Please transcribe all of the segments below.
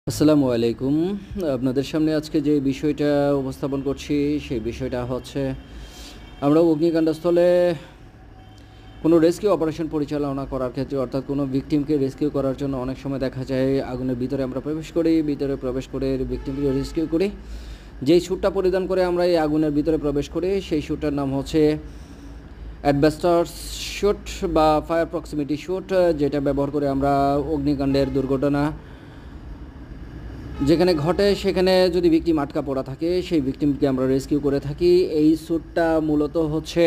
আসসালামু আলাইকুম। আপনাদের সামনে আজকে যে বিষয়টা উপস্থাপন করছি সেই বিষয়টা হচ্ছে আমরা অগ্নিকাণ্ডস্থলে কোনো রেস্কিউ অপারেশন পরিচালনা করার ক্ষেত্রে অর্থাৎ কোনো ভিকটিমকে রেস্কিউ করার জন্য অনেক সময় দেখা যায় আগুনের ভিতরে আমরা প্রবেশ করি, ভিতরে প্রবেশ করে ভিকটিমকে রেস্কিউ করি। যেই স্যুটটা পরিধান করে আমরা এই আগুনের ভিতরে প্রবেশ করি সেই স্যুটটার নাম হচ্ছে অ্যাডবেস্টার স্যুট বা ফায়ার প্রক্সিমিটি স্যুট, যেটা ব্যবহার করে আমরা অগ্নিকাণ্ডের দুর্ঘটনা যেখানে ঘটে সেখানে যদি ভিকটিম আটকা পড়া থাকে সেই ভিকটিমকে আমরা রেস্কিউ করে থাকি। এই স্যুটটা মূলত হচ্ছে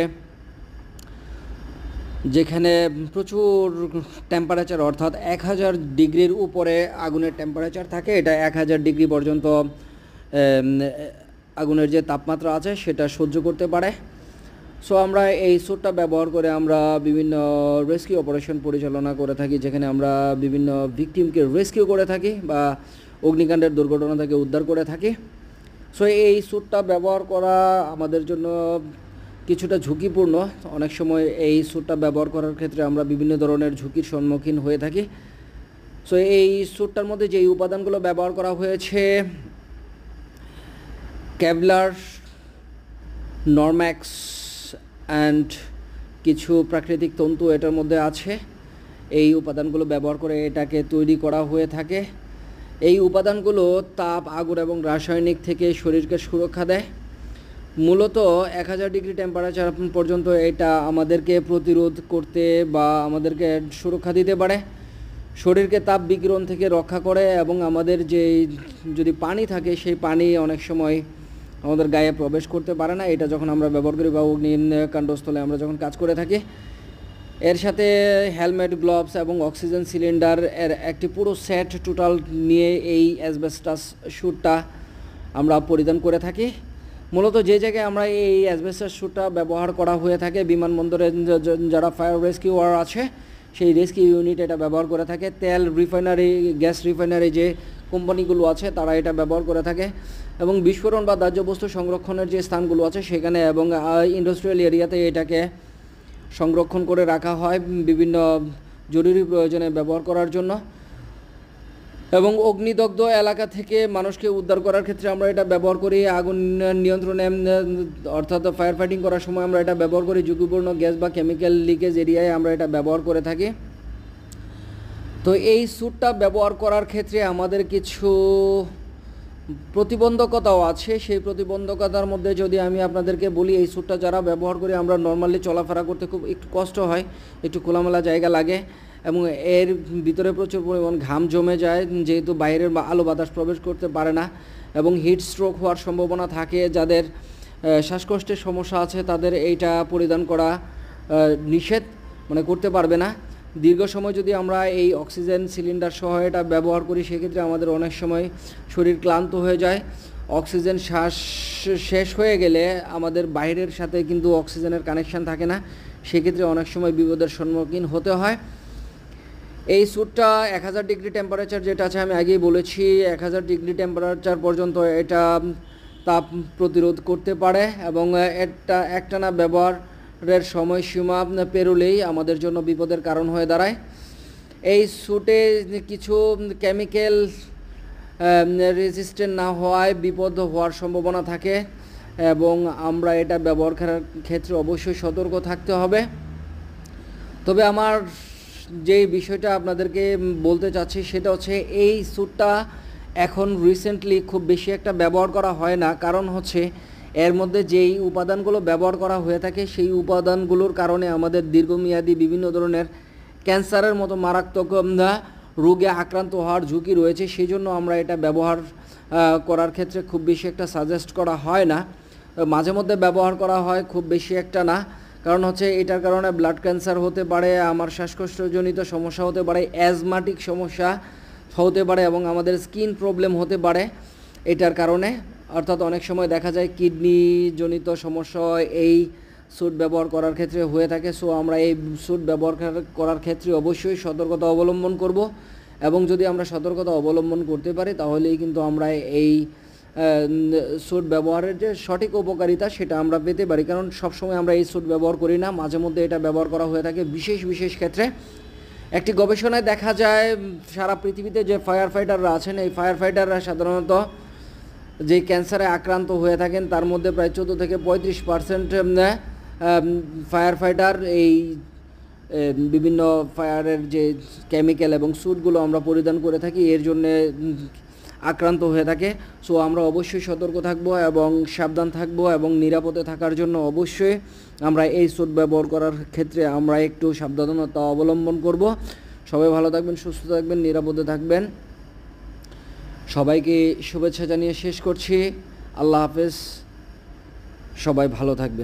যেখানে প্রচুর টেম্পারেচার অর্থাৎ 1000 ডিগ্রির উপরে আগুনের টেম্পারেচার থাকে, এটা 1000 ডিগ্রি পর্যন্ত আগুনের যে তাপমাত্রা আছে সেটা সহ্য করতে পারে। সো আমরা এই স্যুটটা ব্যবহার করে আমরা বিভিন্ন রেস্কিউ অপারেশন পরিচালনা করে থাকি, যেখানে আমরা বিভিন্ন ভিকটিমকে রেস্কিউ করে থাকি বা অগ্নিকাণ্ডের দুর্ঘটনা থেকে উদ্ধার করে থাকি। সো এই স্যুটটা ব্যবহার করা আমাদের জন্য কিছুটা ঝুঁকিপূর্ণ। অনেক সময় এই স্যুটটা ব্যবহার করার ক্ষেত্রে আমরা বিভিন্ন ধরনের ঝুঁকির সম্মুখীন হয়ে থাকি। সো এই স্যুটটার মধ্যে যেই উপাদানগুলো ব্যবহার করা হয়েছে কেভলার, নরম্যাক্স অ্যান্ড কিছু প্রাকৃতিক তন্তু এটার মধ্যে আছে। এই উপাদানগুলো ব্যবহার করে এটাকে তৈরি করা হয়ে থাকে। এই উপাদানগুলো তাপ, আগুন এবং রাসায়নিক থেকে শরীরকে সুরক্ষা দেয়। মূলত 1000 ডিগ্রি টেম্পারেচার পর্যন্ত এটা আমাদেরকে প্রতিরোধ করতে বা আমাদেরকে সুরক্ষা দিতে পারে, শরীরকে তাপ বিকিরণ থেকে রক্ষা করে এবং আমাদের যে যদি পানি থাকে সেই পানি অনেক সময় আমাদের গায়ে প্রবেশ করতে পারে না। এটা যখন আমরা ব্যবহার করি বা অগ্নিকাণ্ডস্থলে আমরা যখন কাজ করে থাকি, এর সাথে হেলমেট, গ্লোভস এবং অক্সিজেন সিলিন্ডার এর একটি পুরো সেট টোটাল নিয়ে এই অ্যাসবেস্টাস স্যুটটা আমরা পরিধান করে থাকি। মূলত যে জায়গায় আমরা এই অ্যাসবেস্টাস স্যুটটা ব্যবহার করা হয়ে থাকে, বিমানবন্দরে যারা ফায়ার রেস্কিউয়ার আছে সেই রেস্কিউ ইউনিট এটা ব্যবহার করে থাকে। তেল রিফাইনারি, গ্যাস রিফাইনারি যে কোম্পানিগুলো আছে তারা এটা ব্যবহার করে থাকে এবং বিস্ফোরণ বা দাহ্য বস্তু সংরক্ষণের যে স্থানগুলো আছে সেখানে এবং ইন্ডাস্ট্রিয়াল এরিয়াতে এটাকে সংরক্ষণ করে রাখা হয় বিভিন্ন জরুরি প্রয়োজনে ব্যবহার করার জন্য। এবং অগ্নিদগ্ধ এলাকা থেকে মানুষকে উদ্ধার করার ক্ষেত্রে আমরা এটা ব্যবহার করি। আগুন নিয়ন্ত্রণে অর্থাৎ ফায়ার ফাইটিং করার সময় আমরা এটা ব্যবহার করি। ঝুঁকিপূর্ণ গ্যাস বা কেমিক্যাল লিকেজ এরিয়ায় আমরা এটা ব্যবহার করে থাকি। তো এই স্যুটটা ব্যবহার করার ক্ষেত্রে আমাদের কিছু প্রতিবন্ধকতাও আছে। সেই প্রতিবন্ধকতার মধ্যে যদি আমি আপনাদেরকে বলি, এই স্যুটটা যারা ব্যবহার করি আমরা নর্মালি চলাফেরা করতে খুব একটু কষ্ট হয়, একটু খোলামেলা জায়গা লাগে এবং এর ভিতরে প্রচুর পরিমাণ ঘাম জমে যায়, যেহেতু বাইরের আলো বাতাস প্রবেশ করতে পারে না এবং হিট স্ট্রোক হওয়ার সম্ভাবনা থাকে। যাদের শ্বাসকষ্টের সমস্যা আছে তাদের এইটা পরিধান করা নিষেধ, মানে করতে পারবে না। দীর্ঘ সময় যদি আমরা এই অক্সিজেন সিলিন্ডার সহ এটা ব্যবহার করি সেক্ষেত্রে আমাদের অনেক সময় শরীর ক্লান্ত হয়ে যায়। অক্সিজেন শ্বাস শেষ হয়ে গেলে আমাদের বাইরের সাথে কিন্তু অক্সিজেনের কানেকশান থাকে না, সেক্ষেত্রে অনেক সময় বিপদের সম্মুখীন হতে হয়। এই স্যুটটা 1000 ডিগ্রি টেম্পারেচার যেটা আছে আমি আগেই বলেছি, 1000 ডিগ্রি টেম্পারেচার পর্যন্ত এটা তাপ প্রতিরোধ করতে পারে এবং এটা একটানা ব্যবহারের সময়সীমা পেরোলেই আমাদের জন্য বিপদের কারণ হয়ে দাঁড়ায়। এই স্যুটে কিছু কেমিক্যাল রেজিস্ট্যান্ট না হওয়ায় বিপদ হওয়ার সম্ভাবনা থাকে এবং আমরা এটা ব্যবহার করার ক্ষেত্রে অবশ্যই সতর্ক থাকতে হবে। তবে আমার যেই বিষয়টা আপনাদেরকে বলতে চাচ্ছি সেটা হচ্ছে এই স্যুটটা এখন রিসেন্টলি খুব বেশি একটা ব্যবহার করা হয় না, কারণ হচ্ছে এর মধ্যে যেই উপাদানগুলো ব্যবহার করা হয়ে থাকে সেই উপাদানগুলোর কারণে আমাদের দীর্ঘমেয়াদী বিভিন্ন ধরনের ক্যান্সারের মতো মারাত্মক রোগে আক্রান্ত হওয়ার ঝুঁকি রয়েছে। সেই জন্য আমরা এটা ব্যবহার করার ক্ষেত্রে খুব বেশি একটা সাজেস্ট করা হয় না। মাঝে মধ্যে ব্যবহার করা হয়, খুব বেশি একটা না, কারণ হচ্ছে এটার কারণে ব্লাড ক্যান্সার হতে পারে, আমার শ্বাসকষ্টজনিত সমস্যা হতে পারে, অ্যাজমাটিক সমস্যা হতে পারে এবং আমাদের স্কিন প্রবলেম হতে পারে এটার কারণে। অর্থাৎ অনেক সময় দেখা যায় কিডনি জনিত সমস্যা এই স্যুট ব্যবহার করার ক্ষেত্রে হয়ে থাকে। সো আমরা এই স্যুট ব্যবহার করার ক্ষেত্রে অবশ্যই সতর্কতা অবলম্বন করব এবং যদি আমরা সতর্কতা অবলম্বন করতে পারি তাহলেই কিন্তু আমরা এই স্যুট ব্যবহারের যে সঠিক উপকারিতা সেটা আমরা পেতে পারি। কারণ সবসময় আমরা এই স্যুট ব্যবহার করি না, মাঝে মধ্যে এটা ব্যবহার করা হয়ে থাকে বিশেষ বিশেষ ক্ষেত্রে। একটি গবেষণায় দেখা যায় সারা পৃথিবীতে যে ফায়ার ফাইটাররা আছেন, এই ফায়ার ফাইটাররা সাধারণত যে ক্যান্সারে আক্রান্ত হয়ে থাকেন তার মধ্যে প্রায় 14 থেকে 35% ফায়ার ফাইটার এই বিভিন্ন ফায়ারের যে কেমিক্যাল এবং স্যুটগুলো আমরা পরিধান করে থাকি এর জন্যে আক্রান্ত হয়ে থাকে। সো আমরা অবশ্যই সতর্ক থাকবো এবং সাবধান থাকবো এবং নিরাপদে থাকার জন্য অবশ্যই আমরা এই স্যুট ব্যবহার করার ক্ষেত্রে আমরা একটু সাবধানতা অবলম্বন করব। সবাই ভালো থাকবেন, সুস্থ থাকবেন, নিরাপদে থাকবেন। সবাইকে শুভেচ্ছা জানিয়ে শেষ করছি। আল্লাহ হাফেজ, সবাই ভালো থাকবেন।